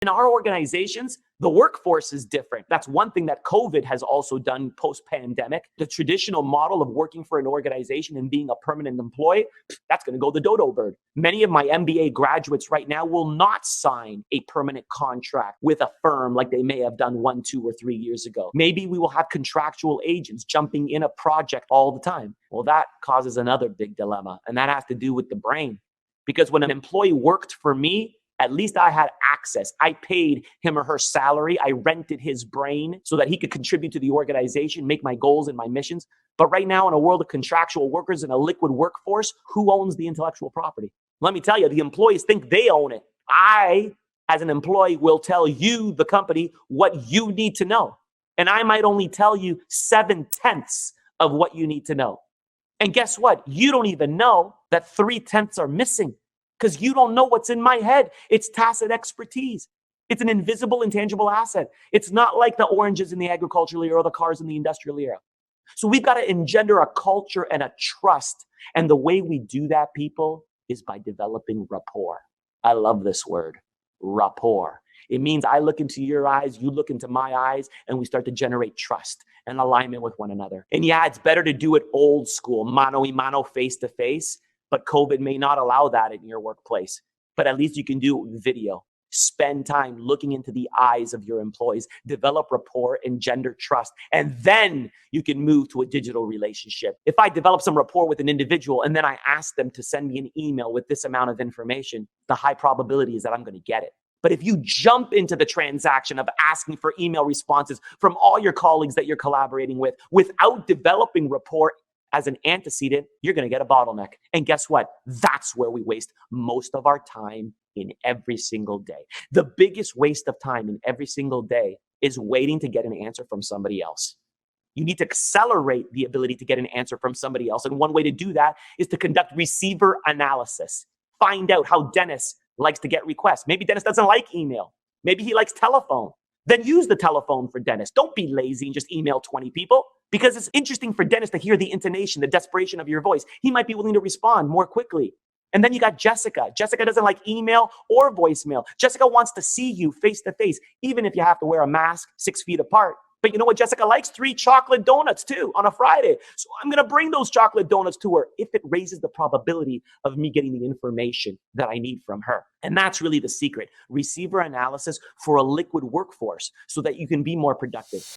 In our organizations, the workforce is different. That's one thing that COVID has also done post-pandemic. The traditional model of working for an organization and being a permanent employee, that's going to go the dodo bird. Many of my MBA graduates right now will not sign a permanent contract with a firm like they may have done 1, 2, or 3 years ago. Maybe we will have contractual agents jumping in a project all the time. Well, that causes another big dilemma, and that has to do with the brain. Because when an employee worked for me, at least I had access. I paid him or her salary. I rented his brain so that he could contribute to the organization, make my goals and my missions. But right now, in a world of contractual workers and a liquid workforce, who owns the intellectual property? Let me tell you, the employees think they own it. I, as an employee, will tell you, the company, what you need to know. And I might only tell you 7/10 of what you need to know. And guess what? You don't even know that 3/10 are missing. Because you don't know what's in my head. It's tacit expertise. It's an invisible, intangible asset. It's not like the oranges in the agricultural era or the cars in the industrial era. So we've got to engender a culture and a trust. And the way we do that, people, is by developing rapport. I love this word, rapport. It means I look into your eyes, you look into my eyes, and we start to generate trust and alignment with one another. And yeah, it's better to do it old school, mano a mano, face to face. But COVID may not allow that in your workplace. But at least you can do it with video. Spend time looking into the eyes of your employees, develop rapport, engender trust, and then you can move to a digital relationship. If I develop some rapport with an individual and then I ask them to send me an email with this amount of information, the high probability is that I'm going to get it. But if you jump into the transaction of asking for email responses from all your colleagues that you're collaborating with without developing rapport as an antecedent, you're going to get a bottleneck. And guess what? That's where we waste most of our time in every single day. The biggest waste of time in every single day is waiting to get an answer from somebody else. You need to accelerate the ability to get an answer from somebody else. And one way to do that is to conduct receiver analysis. Find out how Dennis likes to get requests. Maybe Dennis doesn't like email. Maybe he likes telephone. Then use the telephone for Dennis. Don't be lazy and just email 20 people. Because it's interesting for Dennis to hear the intonation, the desperation of your voice. He might be willing to respond more quickly. And then you got Jessica. Jessica doesn't like email or voicemail. Jessica wants to see you face to face, even if you have to wear a mask 6 feet apart. But you know what Jessica likes? 3 chocolate donuts too on a Friday. So I'm going to bring those chocolate donuts to her if it raises the probability of me getting the information that I need from her. And that's really the secret. Receiver analysis for a liquid workforce so that you can be more productive.